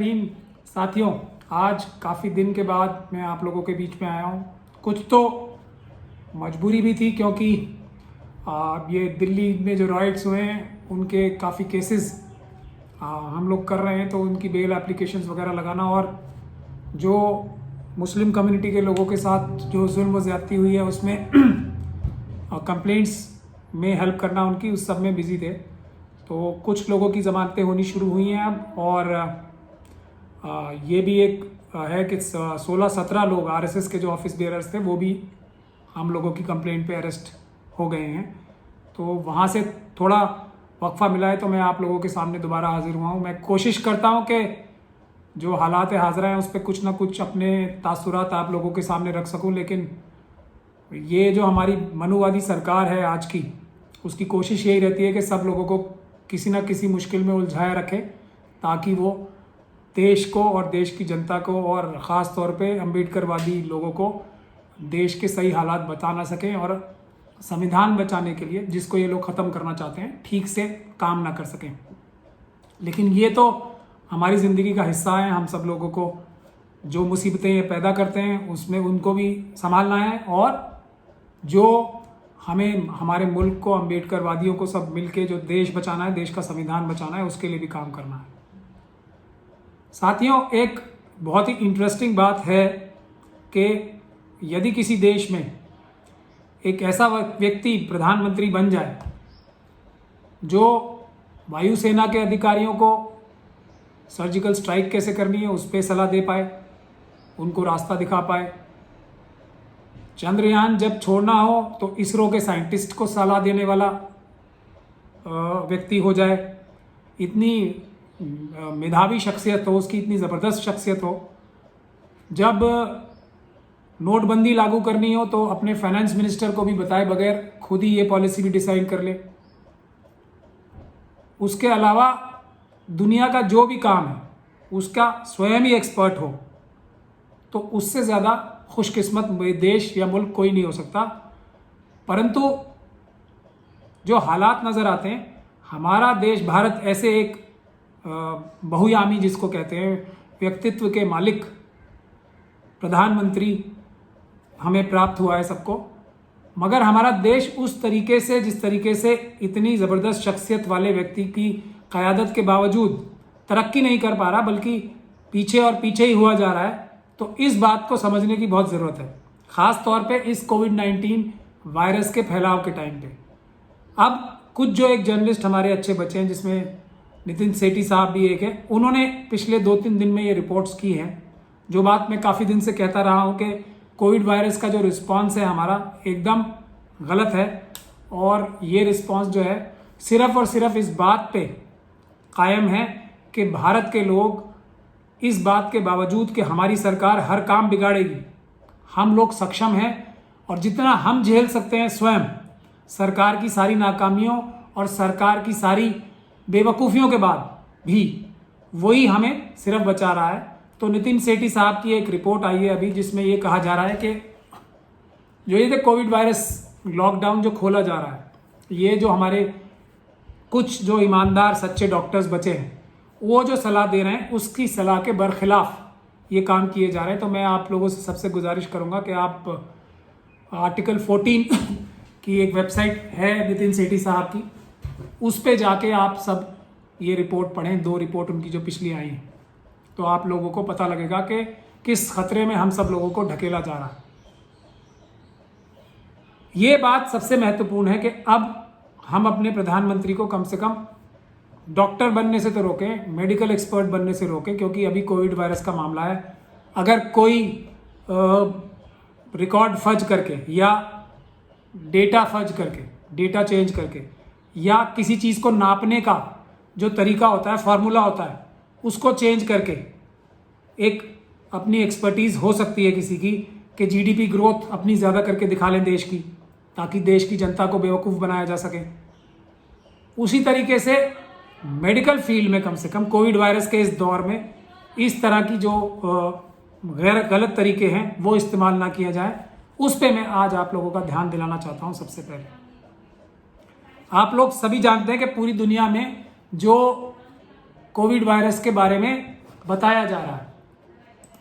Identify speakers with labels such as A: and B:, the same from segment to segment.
A: भीम साथियों, आज काफ़ी दिन के बाद मैं आप लोगों के बीच में आया हूँ। कुछ तो मजबूरी भी थी क्योंकि ये दिल्ली में जो राइट्स हुए हैं उनके काफ़ी केसेस हम लोग कर रहे हैं, तो उनकी बेल एप्लीकेशंस वगैरह लगाना और जो मुस्लिम कम्युनिटी के लोगों के साथ जो जुल्म व ज़्यादती हुई है उसमें कंप्लेंट्स में हेल्प करना उनकी, उस सब में बिजी थे। तो कुछ लोगों की ज़मानतें होनी शुरू हुई हैं अब, और ये भी एक है कि 16-17 लोग आरएसएस के जो ऑफिस बेयरर्स थे वो भी हम लोगों की कंप्लेंट पे अरेस्ट हो गए हैं। तो वहाँ से थोड़ा वक्फा मिला है, तो मैं आप लोगों के सामने दोबारा हाजिर हुआ हूँ। मैं कोशिश करता हूँ कि जो हालात हाज़िर हैं उस पर कुछ ना कुछ अपने तासुरात आप लोगों के सामने रख सकूँ, लेकिन ये जो हमारी मनुवादी सरकार है आज की, उसकी कोशिश यही रहती है कि सब लोगों को किसी ना किसी मुश्किल में उलझाए रखे, ताकि वो देश को और देश की जनता को और ख़ास तौर पे अम्बेडकरवादी लोगों को देश के सही हालात बता ना सकें, और संविधान बचाने के लिए जिसको ये लोग ख़त्म करना चाहते हैं ठीक से काम ना कर सकें। लेकिन ये तो हमारी ज़िंदगी का हिस्सा है। हम सब लोगों को जो मुसीबतें ये पैदा करते हैं उसमें उनको भी संभालना है, और जो हमें हमारे मुल्क को, अम्बेडकरवादियों को सब मिलके जो देश बचाना है, देश का संविधान बचाना है, उसके लिए भी काम करना है। साथियों, एक बहुत ही इंटरेस्टिंग बात है कि यदि किसी देश में एक ऐसा व्यक्ति प्रधानमंत्री बन जाए जो वायुसेना के अधिकारियों को सर्जिकल स्ट्राइक कैसे करनी है उस पर सलाह दे पाए, उनको रास्ता दिखा पाए, चंद्रयान जब छोड़ना हो तो इसरो के साइंटिस्ट को सलाह देने वाला व्यक्ति हो जाए, इतनी मेधावी शख्सियत हो, उसकी इतनी ज़बरदस्त शख्सियत हो, जब नोटबंदी लागू करनी हो तो अपने फाइनेंस मिनिस्टर को भी बताए बगैर खुद ही ये पॉलिसी भी डिसाइड कर ले। उसके अलावा दुनिया का जो भी काम है उसका स्वयं ही एक्सपर्ट हो, तो उससे ज़्यादा खुशकिस्मत देश या मुल्क कोई नहीं हो सकता। परंतु जो हालात नज़र आते हैं, हमारा देश भारत ऐसे एक बहुयामी जिसको कहते हैं व्यक्तित्व के मालिक प्रधानमंत्री हमें प्राप्त हुआ है सबको, मगर हमारा देश उस तरीके से, जिस तरीके से इतनी ज़बरदस्त शख्सियत वाले व्यक्ति की क़यादत के बावजूद तरक्की नहीं कर पा रहा, बल्कि पीछे और पीछे ही हुआ जा रहा है। तो इस बात को समझने की बहुत ज़रूरत है, ख़ास तौर पे इस कोविड-19 वायरस के फैलाव के टाइम पे। अब कुछ जो एक जर्नलिस्ट हमारे अच्छे बच्चे हैं, जिसमें नितिन सेठी साहब भी एक है, उन्होंने पिछले 2-3 दिन में ये रिपोर्ट्स की हैं, जो बात मैं काफ़ी दिन से कहता रहा हूँ कि कोविड वायरस का जो रिस्पांस है हमारा एकदम गलत है। और ये रिस्पांस जो है सिर्फ़ और सिर्फ इस बात पे कायम है कि भारत के लोग इस बात के बावजूद कि हमारी सरकार हर काम बिगाड़ेगी, हम लोग सक्षम हैं, और जितना हम झेल सकते हैं स्वयं सरकार की सारी नाकामियों और सरकार की सारी बेवकूफ़ियों के बाद भी, वही हमें सिर्फ बचा रहा है। तो नितिन सेठी साहब की एक रिपोर्ट आई है अभी, जिसमें ये कहा जा रहा है कि जो ये कोविड वायरस लॉकडाउन जो खोला जा रहा है, ये जो हमारे कुछ जो ईमानदार सच्चे डॉक्टर्स बचे हैं वो जो सलाह दे रहे हैं, उसकी सलाह के बरखिलाफ़ ये काम किए जा रहे हैं। तो मैं आप लोगों से सबसे गुजारिश करूंगा कि आप आर्टिकल 14 की एक वेबसाइट है नितिन सेठी साहब की, उस पे जाके आप सब ये रिपोर्ट पढ़ें, 2 रिपोर्ट उनकी जो पिछली आई हैं, तो आप लोगों को पता लगेगा कि किस खतरे में हम सब लोगों को ढकेला जा रहा है। ये बात सबसे महत्वपूर्ण है कि अब हम अपने प्रधानमंत्री को कम से कम डॉक्टर बनने से तो रोकें, मेडिकल एक्सपर्ट बनने से रोकें, क्योंकि अभी कोविड वायरस का मामला है। अगर कोई रिकॉर्ड फर्ज करके या डेटा फर्ज करके, डेटा चेंज करके, या किसी चीज़ को नापने का जो तरीका होता है, फार्मूला होता है, उसको चेंज करके एक अपनी एक्सपर्टीज़ हो सकती है किसी की कि जीडीपी ग्रोथ अपनी ज़्यादा करके दिखा लें देश की, ताकि देश की जनता को बेवकूफ़ बनाया जा सके। उसी तरीके से मेडिकल फील्ड में कम से कम कोविड वायरस के इस दौर में इस तरह की जो गैर गलत तरीके हैं वो इस्तेमाल ना किया जाए, उस पे मैं आज आप लोगों का ध्यान दिलाना चाहता हूँ। सबसे पहले आप लोग सभी जानते हैं कि पूरी दुनिया में जो कोविड वायरस के बारे में बताया जा रहा है।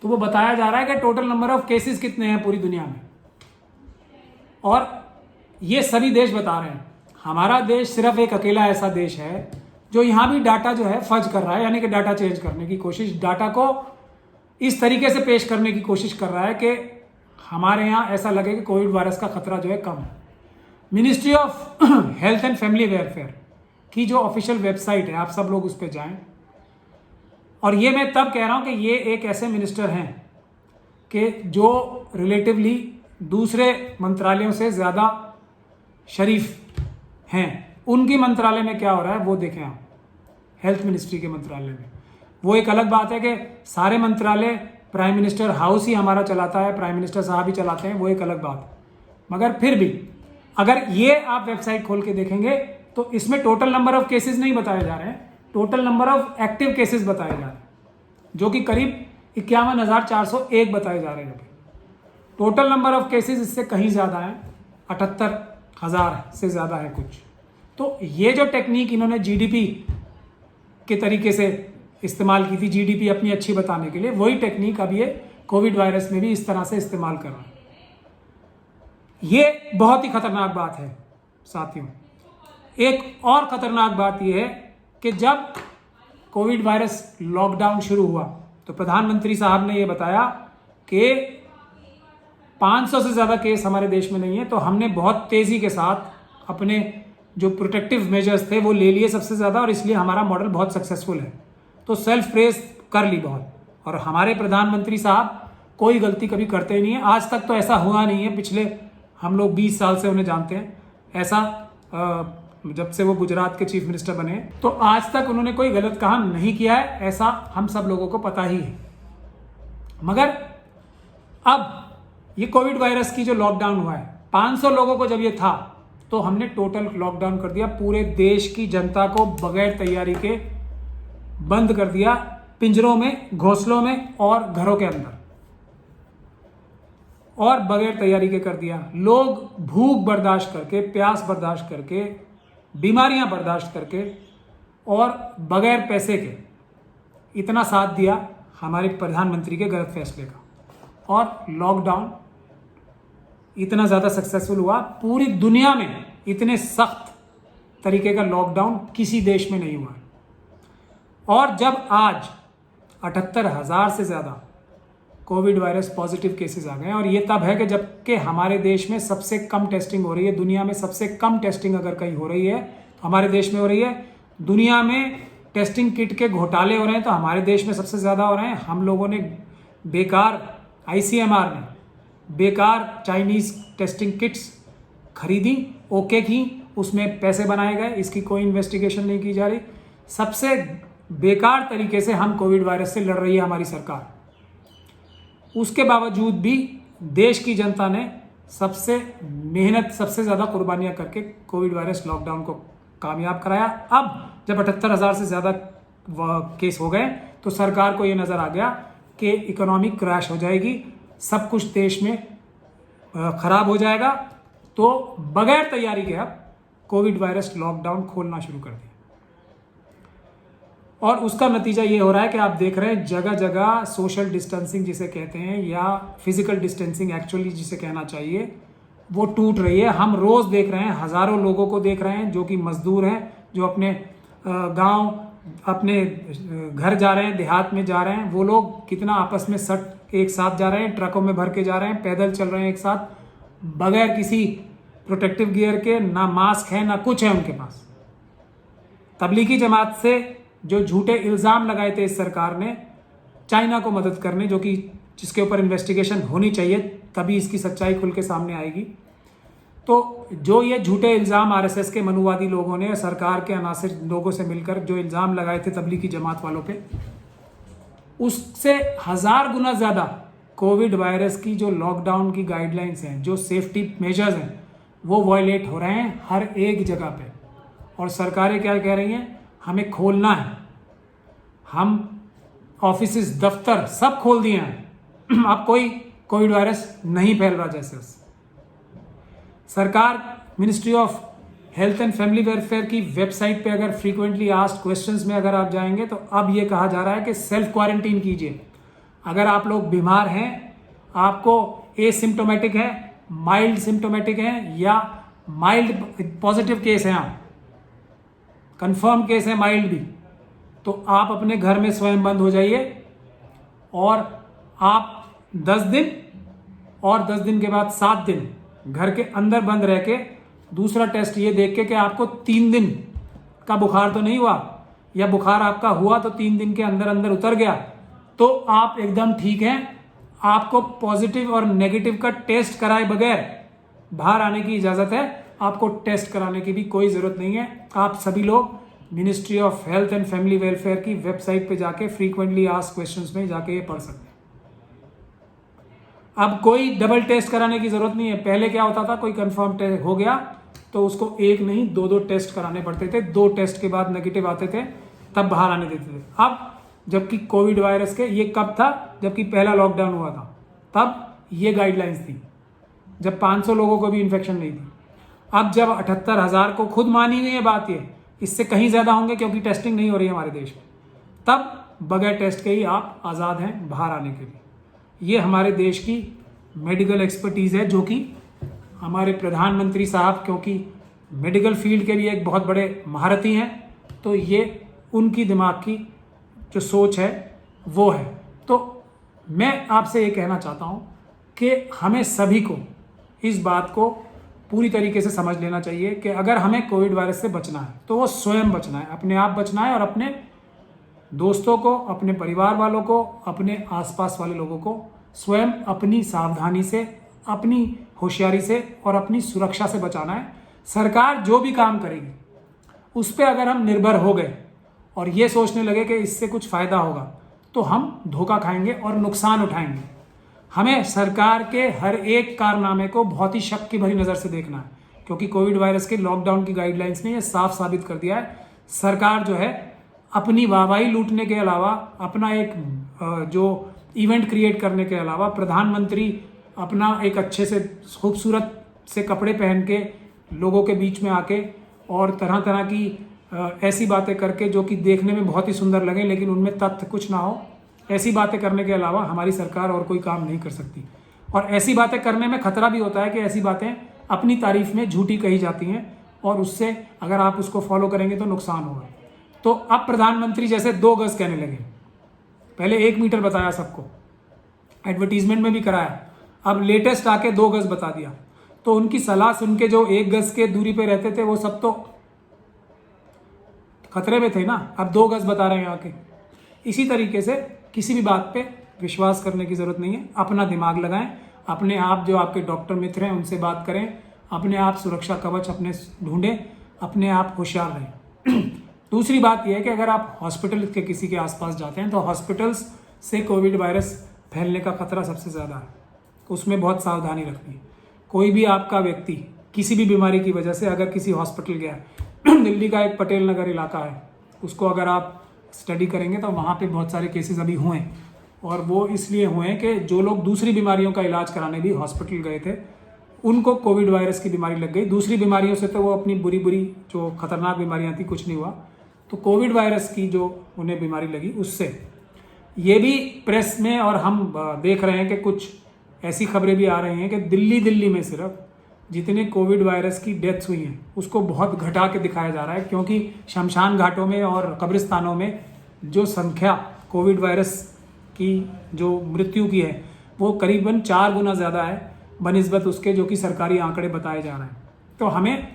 A: तो वो बताया जा रहा है कि टोटल नंबर ऑफ केसेस कितने हैं पूरी दुनिया में, और ये सभी देश बता रहे हैं। हमारा देश सिर्फ एक अकेला ऐसा देश है जो यहाँ भी डाटा जो है फर्ज कर रहा है, यानी कि डाटा चेंज करने की कोशिश, डाटा को इस तरीके से पेश करने की कोशिश कर रहा है कि हमारे यहाँ ऐसा लगे कि कोविड वायरस का खतरा जो है कम है। Ministry of health and family welfare की जो ऑफिशियल वेबसाइट है, आप सब लोग उस पर जाएं। और ये मैं तब कह रहा हूँ कि ये एक ऐसे मिनिस्टर हैं कि जो रिलेटिवली दूसरे मंत्रालयों से ज़्यादा शरीफ हैं। उनकी मंत्रालय में क्या हो रहा है वो देखें आप, हेल्थ मिनिस्ट्री के मंत्रालय में। वो एक अलग बात है कि सारे मंत्रालय प्राइम मिनिस्टर हाउस ही हमारा चलाता है, प्राइम मिनिस्टर साहब ही चलाते हैं, वो एक अलग बात है। मगर फिर भी अगर ये आप वेबसाइट खोल के देखेंगे तो इसमें टोटल नंबर ऑफ केसेस नहीं बताए जा रहे हैं, total number of active cases बताए जा रहे हैं, जो कि करीब 51,401 बताए जा रहे हैं। टोटल नंबर ऑफ केसेस इससे कहीं ज़्यादा है, 78,000 से ज़्यादा है कुछ। तो ये जो टेक्निक इन्होंने जीडीपी के तरीके से इस्तेमाल की थी, जीडीपी अपनी अच्छी बताने के लिए, वही टेक्निक अब ये कोविड वायरस में भी इस तरह से इस्तेमाल कर रहा है। ये बहुत ही खतरनाक बात है साथियों। एक और खतरनाक बात यह है कि जब कोविड वायरस लॉकडाउन शुरू हुआ तो प्रधानमंत्री साहब ने यह बताया कि 500 से ज़्यादा केस हमारे देश में नहीं है, तो हमने बहुत तेज़ी के साथ अपने जो प्रोटेक्टिव मेजर्स थे वो ले लिए सबसे ज़्यादा, और इसलिए हमारा मॉडल बहुत सक्सेसफुल है। तो सेल्फ प्रेस कर ली बहुत। और हमारे प्रधानमंत्री साहब कोई गलती कभी करते ही नहीं है, आज तक तो ऐसा हुआ नहीं है। पिछले हम लोग 20 साल से उन्हें जानते हैं, ऐसा जब से वो गुजरात के चीफ मिनिस्टर बने तो आज तक उन्होंने कोई गलत काम नहीं किया है, ऐसा हम सब लोगों को पता ही है। मगर अब ये कोविड वायरस की जो लॉकडाउन हुआ है, 500 लोगों को जब ये था तो हमने टोटल लॉकडाउन कर दिया, पूरे देश की जनता को बगैर तैयारी के बंद कर दिया, पिंजरों में, घोंसलों में और घरों के अंदर, और बगैर तैयारी के कर दिया। लोग भूख बर्दाश्त करके, प्यास बर्दाश्त करके, बीमारियां बर्दाश्त करके और बगैर पैसे के इतना साथ दिया हमारे प्रधानमंत्री के गलत फैसले का, और लॉकडाउन इतना ज़्यादा सक्सेसफुल हुआ। पूरी दुनिया में इतने सख्त तरीके का लॉकडाउन किसी देश में नहीं हुआ। और जब आज 78,000 से ज़्यादा कोविड वायरस पॉजिटिव केसेस आ गए, और ये तब है कि जबकि हमारे देश में सबसे कम टेस्टिंग हो रही है, दुनिया में सबसे कम टेस्टिंग अगर कहीं हो रही है तो हमारे देश में हो रही है। दुनिया में टेस्टिंग किट के घोटाले हो रहे हैं तो हमारे देश में सबसे ज़्यादा हो रहे हैं। हम लोगों ने बेकार ICMR में बेकार चाइनीज़ टेस्टिंग किट्स खरीदी, ओके की, उसमें पैसे बनाए गए, इसकी कोई इन्वेस्टिगेशन नहीं की जा रही। सबसे बेकार तरीके से हम कोविड वायरस से लड़ रही है हमारी सरकार। उसके बावजूद भी देश की जनता ने सबसे मेहनत, सबसे ज़्यादा कुर्बानियां करके कोविड वायरस लॉकडाउन को कामयाब कराया। अब जब 78,000 से ज़्यादा केस हो गए तो सरकार को ये नज़र आ गया कि इकोनॉमिक क्रैश हो जाएगी, सब कुछ देश में ख़राब हो जाएगा, तो बगैर तैयारी के अब कोविड वायरस लॉकडाउन खोलना शुरू कर दिया। और उसका नतीजा ये हो रहा है कि आप देख रहे हैं जगह जगह सोशल डिस्टेंसिंग जिसे कहते हैं, या फिजिकल डिस्टेंसिंग एक्चुअली जिसे कहना चाहिए, वो टूट रही है। हम रोज़ देख रहे हैं, हज़ारों लोगों को देख रहे हैं जो कि मजदूर हैं, जो अपने गांव, अपने घर जा रहे हैं, देहात में जा रहे हैं। वो लोग कितना आपस में सट एक साथ जा रहे हैं, ट्रकों में भर के जा रहे हैं, पैदल चल रहे हैं एक साथ, बगैर किसी प्रोटेक्टिव गियर के, ना मास्क है ना कुछ है उनके पास। तबलीगी जमात से जो झूठे इल्ज़ाम लगाए थे इस सरकार ने चाइना को मदद करने, जो कि जिसके ऊपर इन्वेस्टिगेशन होनी चाहिए, तभी इसकी सच्चाई खुल के सामने आएगी। तो जो ये झूठे इल्ज़ाम RSS के मनुवादी लोगों ने सरकार के अनासिर लोगों से मिलकर जो इल्ज़ाम लगाए थे तबलीगी जमात वालों पे, उससे 1000 गुना ज़्यादा कोविड वायरस की जो लॉकडाउन की गाइडलाइंस हैं, जो सेफ्टी मेजर्स हैं, वो वायलेट हो रहे हैं हर एक जगह पे। और सरकारें क्या कह रही हैं, हमें खोलना है, हम ऑफिस, दफ्तर सब खोल दिए हैं, अब कोई कोविड वायरस नहीं फैल रहा। जैसे सरकार, ministry of health and family welfare की वेबसाइट पे अगर फ्रीक्वेंटली आस्क्ड क्वेश्चंस में अगर आप जाएंगे तो अब ये कहा जा रहा है कि सेल्फ क्वारंटीन कीजिए। अगर आप लोग बीमार हैं, आपको एसिम्टोमेटिक है, माइल्ड सिम्टोमेटिक है या माइल्ड पॉजिटिव केस है, आप कंफर्म केस है माइल्ड भी, तो आप अपने घर में स्वयं बंद हो जाइए और आप 10 दिन और 10 दिन के बाद 7 दिन घर के अंदर बंद रह के दूसरा टेस्ट ये देख के कि आपको 3 दिन का बुखार तो नहीं हुआ या बुखार आपका हुआ तो 3 दिन के अंदर अंदर उतर गया तो आप एकदम ठीक हैं, आपको पॉजिटिव और नेगेटिव का टेस्ट कराए बगैर बाहर आने की इजाज़त है। आपको टेस्ट कराने की भी कोई ज़रूरत नहीं है। आप सभी लोग ministry of health and family welfare की वेबसाइट पे जाके फ्रीक्वेंटली आस्क्ड क्वेश्चंस में जाके ये पढ़ सकते हैं। अब कोई डबल टेस्ट कराने की जरूरत नहीं है। पहले क्या होता था, कोई कंफर्म टेस्ट हो गया तो उसको एक नहीं 2 टेस्ट कराने पड़ते थे, 2 टेस्ट के बाद नेगेटिव आते थे तब बाहर आने देते थे। अब जबकि कोविड वायरस के ये कब था, जबकि पहला लॉकडाउन हुआ था तब ये गाइडलाइंस थी, जब 500 लोगों को भी इन्फेक्शन नहीं थी। अब जब 78,000 को खुद मानी हुई है बात, ये इससे कहीं ज़्यादा होंगे क्योंकि टेस्टिंग नहीं हो रही है हमारे देश में, तब बगैर टेस्ट के ही आप आज़ाद हैं बाहर आने के लिए। ये हमारे देश की मेडिकल एक्सपर्टीज़ है जो कि हमारे प्रधानमंत्री साहब क्योंकि मेडिकल फील्ड के भी एक बहुत बड़े महारथी हैं, तो ये उनकी दिमाग की जो सोच है वो है। तो मैं आपसे ये कहना चाहता हूँ कि हमें सभी को इस बात को पूरी तरीके से समझ लेना चाहिए कि अगर हमें कोविड वायरस से बचना है तो वो स्वयं बचना है, अपने आप बचना है और अपने दोस्तों को, अपने परिवार वालों को, अपने आसपास वाले लोगों को स्वयं अपनी सावधानी से, अपनी होशियारी से और अपनी सुरक्षा से बचाना है। सरकार जो भी काम करेगी उस पर अगर हम निर्भर हो गए और ये सोचने लगे कि इससे कुछ फ़ायदा होगा तो हम धोखा खाएंगे और नुकसान उठाएंगे। हमें सरकार के हर एक कारनामे को बहुत ही शक की भरी नज़र से देखना है, क्योंकि कोविड वायरस के लॉकडाउन की गाइडलाइंस ने यह साफ साबित कर दिया है सरकार जो है अपनी वाहवाही लूटने के अलावा, अपना एक जो इवेंट क्रिएट करने के अलावा, प्रधानमंत्री अपना एक अच्छे से खूबसूरत से कपड़े पहन के लोगों के बीच में आके और तरह तरह की ऐसी बातें करके जो कि देखने में बहुत ही सुंदर लगें लेकिन उनमें तथ्य कुछ ना हो, ऐसी बातें करने के अलावा हमारी सरकार और कोई काम नहीं कर सकती। और ऐसी बातें करने में खतरा भी होता है कि ऐसी बातें अपनी तारीफ में झूठी कही जाती हैं और उससे अगर आप उसको फॉलो करेंगे तो नुकसान होगा। तो अब प्रधानमंत्री जैसे 2 गज कहने लगे, पहले 1 मीटर बताया सबको, एडवर्टीजमेंट में भी कराया, अब लेटेस्ट आके 2 गज बता दिया। तो उनकी सलाह सुन के जो 1 गज के दूरी पे रहते थे वो सब तो खतरे में थे ना, अब 2 गज बता रहे हैं आके। इसी तरीके से किसी भी बात पे विश्वास करने की जरूरत नहीं है, अपना दिमाग लगाएं, अपने आप जो आपके डॉक्टर मित्र हैं उनसे बात करें, अपने आप सुरक्षा कवच अपने ढूंढें, अपने आप होशियार रहें। दूसरी बात यह है कि अगर आप हॉस्पिटल के किसी के आसपास जाते हैं तो हॉस्पिटल्स से कोविड वायरस फैलने का खतरा सबसे ज़्यादा है, उसमें बहुत सावधानी रखनी है। कोई भी आपका व्यक्ति किसी भी बीमारी की वजह से अगर किसी हॉस्पिटल गया है, दिल्ली का एक पटेल नगर इलाका है, उसको अगर आप स्टडी करेंगे तो वहाँ पे बहुत सारे केसेस अभी हुए हैं और वो इसलिए हुए हैं कि जो लोग दूसरी बीमारियों का इलाज कराने भी हॉस्पिटल गए थे उनको कोविड वायरस की बीमारी लग गई। दूसरी बीमारियों से तो वो अपनी बुरी बुरी जो खतरनाक बीमारियाँ थी कुछ नहीं हुआ, तो कोविड वायरस की जो उन्हें बीमारी लगी उससे। ये भी प्रेस में और हम देख रहे हैं कि कुछ ऐसी खबरें भी आ रही हैं कि दिल्ली में सिर्फ जितने कोविड वायरस की डेथ्स हुई हैं उसको बहुत घटा के दिखाया जा रहा है, क्योंकि शमशान घाटों में और कब्रिस्तानों में जो संख्या कोविड वायरस की जो मृत्यु की है वो करीबन 4 गुना ज़्यादा है बनिस्बत उसके जो कि सरकारी आंकड़े बताए जा रहे हैं। तो हमें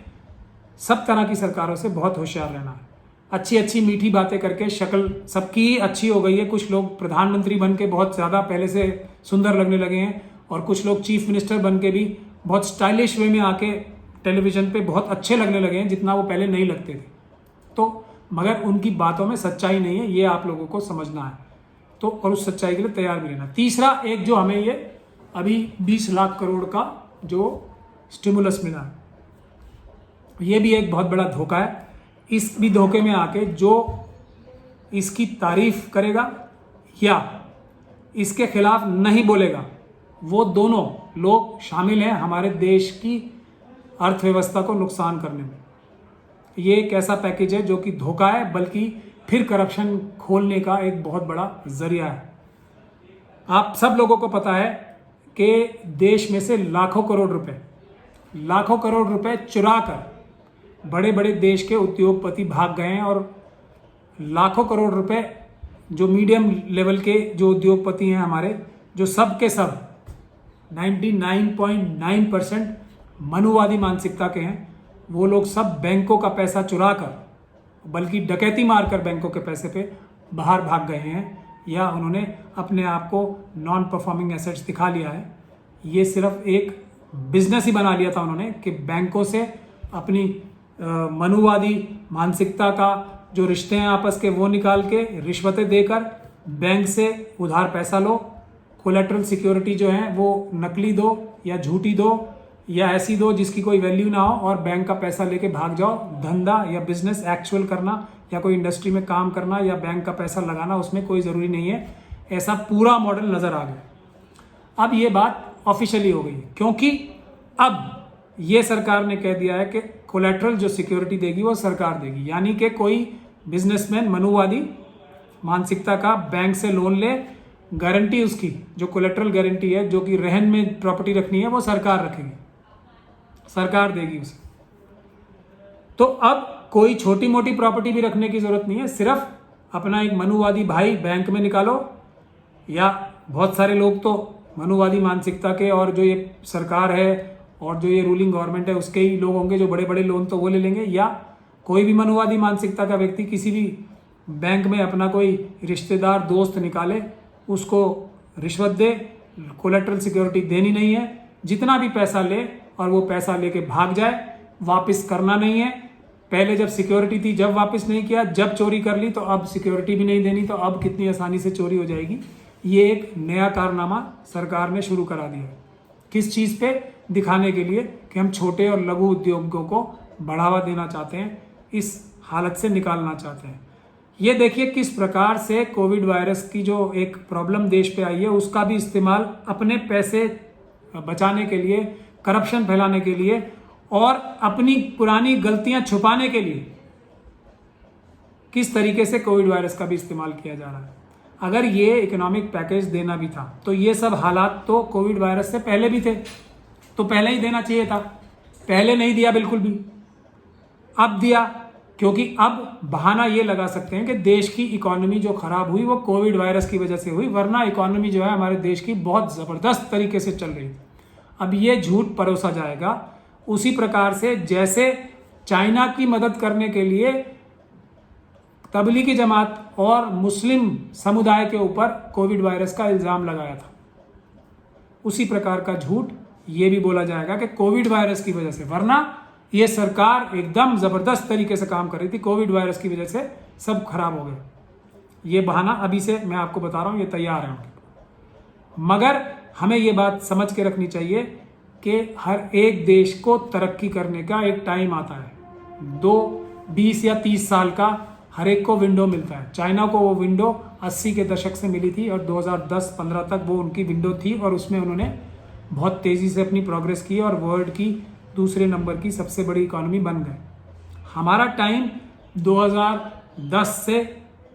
A: सब तरह की सरकारों से बहुत होशियार रहना है। अच्छी अच्छी मीठी बातें करके शक्ल सबकी अच्छी हो गई है, कुछ लोग प्रधानमंत्री बन के बहुत ज़्यादा पहले से सुंदर लगने लगे हैं और कुछ लोग चीफ मिनिस्टर बन के भी बहुत स्टाइलिश वे में आके टेलीविज़न पे बहुत अच्छे लगने लगे हैं जितना वो पहले नहीं लगते थे। तो मगर उनकी बातों में सच्चाई नहीं है, ये आप लोगों को समझना है तो, और उस सच्चाई के लिए तैयार भी रहना। तीसरा एक जो हमें ये अभी 20 लाख करोड़ का जो स्टिमुलस मिला है, ये भी एक बहुत बड़ा धोखा है। इस भी धोखे में आके जो इसकी तारीफ करेगा या इसके खिलाफ नहीं बोलेगा वो दोनों लोग शामिल हैं हमारे देश की अर्थव्यवस्था को नुकसान करने में। ये एक ऐसा पैकेज है जो कि धोखा है, बल्कि फिर करप्शन खोलने का एक बहुत बड़ा जरिया है। आप सब लोगों को पता है कि देश में से लाखों करोड़ रुपए चुरा कर बड़े बड़े देश के उद्योगपति भाग गए हैं, और लाखों करोड़ रुपए जो मीडियम लेवल के जो उद्योगपति हैं हमारे, जो सब के सब 99.9% मनुवादी मानसिकता के हैं, वो लोग सब बैंकों का पैसा चुरा कर, बल्कि डकैती मारकर बैंकों के पैसे पे बाहर भाग गए हैं, या उन्होंने अपने आप को नॉन परफॉर्मिंग एसेट्स दिखा लिया है। ये सिर्फ एक बिजनेस ही बना लिया था उन्होंने कि बैंकों से अपनी मनुवादी मानसिकता का जो रिश्ते हैं आपस के, वो निकाल के रिश्वतें देकर बैंक से उधार पैसा लो, कोलेटरल सिक्योरिटी जो है वो नकली दो या झूठी दो या ऐसी दो जिसकी कोई वैल्यू ना हो, और बैंक का पैसा लेके भाग जाओ। धंधा या बिजनेस एक्चुअल करना या कोई इंडस्ट्री में काम करना या बैंक का पैसा लगाना, उसमें कोई ज़रूरी नहीं है। ऐसा पूरा मॉडल नज़र आ गया। अब ये बात ऑफिशियली हो गई, क्योंकि अब ये सरकार ने कह दिया है कि कोलेटरल जो सिक्योरिटी देगी वो सरकार देगी, यानी कि कोई बिजनेसमैन मनुवादी मानसिकता का बैंक से लोन ले, गारंटी उसकी जो कोलेटरल गारंटी है, जो कि रहन में प्रॉपर्टी रखनी है, वो सरकार रखेगी, सरकार देगी उसे। तो अब कोई छोटी मोटी प्रॉपर्टी भी रखने की जरूरत नहीं है, सिर्फ अपना एक मनुवादी भाई बैंक में निकालो, या बहुत सारे लोग तो मनुवादी मानसिकता के और जो ये सरकार है और जो ये रूलिंग गवर्नमेंट है उसके ही लोग होंगे जो बड़े बड़े लोन तो वो ले लेंगे, या कोई भी मनुवादी मानसिकता का व्यक्ति किसी भी बैंक में अपना कोई रिश्तेदार दोस्त निकाले, उसको रिश्वत दे, कोलेटरल सिक्योरिटी देनी नहीं है, जितना भी पैसा ले और वो पैसा लेके भाग जाए, वापस करना नहीं है। पहले जब सिक्योरिटी थी जब वापस नहीं किया, जब चोरी कर ली तो अब सिक्योरिटी भी नहीं देनी, तो अब कितनी आसानी से चोरी हो जाएगी। ये एक नया कारनामा सरकार ने शुरू करा दिया है। किस चीज़ पे? दिखाने के लिए कि हम छोटे और लघु उद्योगों को बढ़ावा देना चाहते हैं, इस हालत से निकालना चाहते हैं। ये देखिए किस प्रकार से कोविड वायरस की जो एक प्रॉब्लम देश पे आई है, उसका भी इस्तेमाल अपने पैसे बचाने के लिए, करप्शन फैलाने के लिए और अपनी पुरानी गलतियां छुपाने के लिए किस तरीके से कोविड वायरस का भी इस्तेमाल किया जा रहा है। अगर ये इकोनॉमिक पैकेज देना भी था तो ये सब हालात तो कोविड वायरस से पहले भी थे, तो पहले ही देना चाहिए था। पहले नहीं दिया बिल्कुल भी, अब दिया, क्योंकि अब बहाना ये लगा सकते हैं कि देश की इकोनॉमी जो खराब हुई वो कोविड वायरस की वजह से हुई, वरना इकोनॉमी जो है हमारे देश की बहुत ज़बरदस्त तरीके से चल रही थी। अब ये झूठ परोसा जाएगा उसी प्रकार से जैसे चाइना की मदद करने के लिए तबलीगी जमात और मुस्लिम समुदाय के ऊपर कोविड वायरस का इल्ज़ाम लगाया था, उसी प्रकार का झूठ ये भी बोला जाएगा कि कोविड वायरस की वजह से, वरना ये सरकार एकदम ज़बरदस्त तरीके से काम कर रही थी, कोविड वायरस की वजह से सब खराब हो गया। ये बहाना अभी से मैं आपको बता रहा हूँ, ये तैयार है। मगर हमें ये बात समझ के रखनी चाहिए कि हर एक देश को तरक्की करने का एक टाइम आता है, 20 या 30 साल का हर एक को विंडो मिलता है। चाइना को वो विंडो 80 के दशक से मिली थी और 2010-15 तक वो उनकी विंडो थी, और उसमें उन्होंने बहुत तेज़ी से अपनी प्रोग्रेस की और वर्ल्ड की दूसरे नंबर की सबसे बड़ी इकोनॉमी बन गए। हमारा टाइम 2010 से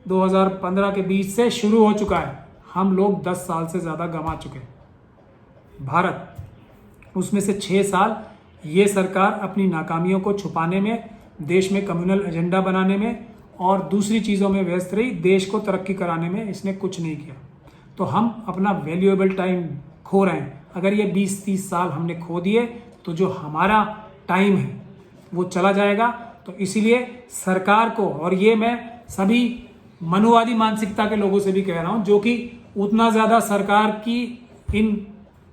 A: 2015 के बीच से शुरू हो चुका है। हम लोग 10 साल से ज़्यादा गंवा चुके हैं। भारत उसमें से 6 साल ये सरकार अपनी नाकामियों को छुपाने में, देश में कम्युनल एजेंडा बनाने में और दूसरी चीज़ों में व्यस्त रही, देश को तरक्की कराने में इसने कुछ नहीं किया। तो हम अपना वैल्यूएबल टाइम खो रहे हैं। अगर ये 20-30 साल हमने खो दिए तो जो हमारा टाइम है वो चला जाएगा। तो इसीलिए सरकार को, और ये मैं सभी मनुवादी मानसिकता के लोगों से भी कह रहा हूँ जो कि उतना ज़्यादा सरकार की इन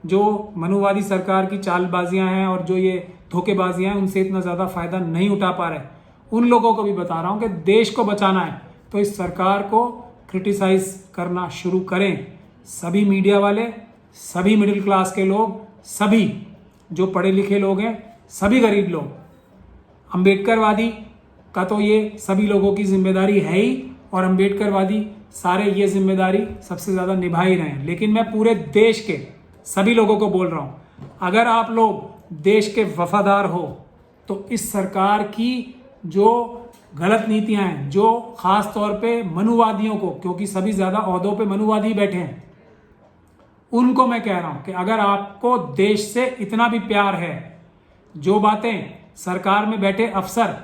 A: जो मनुवादी सरकार की चालबाजियां हैं और जो ये धोखेबाजियां हैं उनसे इतना ज़्यादा फ़ायदा नहीं उठा पा रहे, उन लोगों को भी बता रहा हूँ कि देश को बचाना है तो इस सरकार को क्रिटिसाइज करना शुरू करें। सभी मीडिया वाले, सभी मिडिल क्लास के लोग, सभी जो पढ़े लिखे लोग हैं, सभी गरीब लोग, अम्बेडकरवादी का तो ये सभी लोगों की जिम्मेदारी है ही, और अम्बेडकरवादी सारे ये जिम्मेदारी सबसे ज़्यादा निभा ही रहे हैं। लेकिन मैं पूरे देश के सभी लोगों को बोल रहा हूँ, अगर आप लोग देश के वफादार हो तो इस सरकार की जो गलत नीतियां हैं, जो खास तौर पे मनुवादियों को, क्योंकि सभी ज्यादा ओहदों पे मनुवादी बैठे हैं, उनको मैं कह रहा हूं कि अगर आपको देश से इतना भी प्यार है, जो बातें सरकार में बैठे अफसर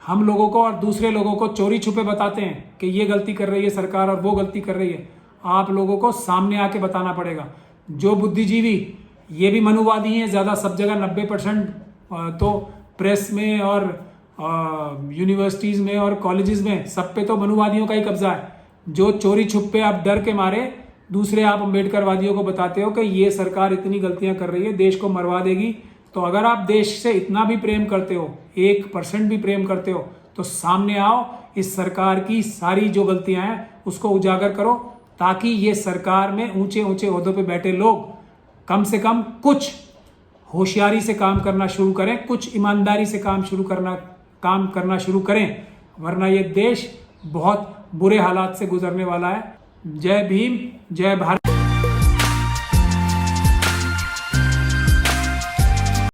A: हम लोगों को और दूसरे लोगों को चोरी छुपे बताते हैं कि ये गलती कर रही है सरकार और वो गलती कर रही है, आप लोगों को सामने आके बताना पड़ेगा। जो बुद्धिजीवी, ये भी मनुवादी हैं ज़्यादा, सब जगह 90% तो प्रेस में और यूनिवर्सिटीज़ में और कॉलेजेस में सब पे तो मनुवादियों का ही कब्जा है। जो चोरी छुपे आप डर के मारे दूसरे आप अम्बेडकरवादियों को बताते हो कि ये सरकार इतनी गलतियां कर रही है, देश को मरवा देगी, तो अगर आप देश से इतना भी प्रेम करते हो, 1% भी प्रेम करते हो, तो सामने आओ, इस सरकार की सारी जो गलतियां हैं उसको उजागर करो, ताकि ये सरकार में ऊंचे ऊंचे ओहदों पे बैठे लोग कम से कम कुछ होशियारी से काम करना शुरू करें, कुछ ईमानदारी से काम करना शुरू करें, वरना ये देश बहुत बुरे हालात से गुजरने वाला है। जय भीम, जय भारत।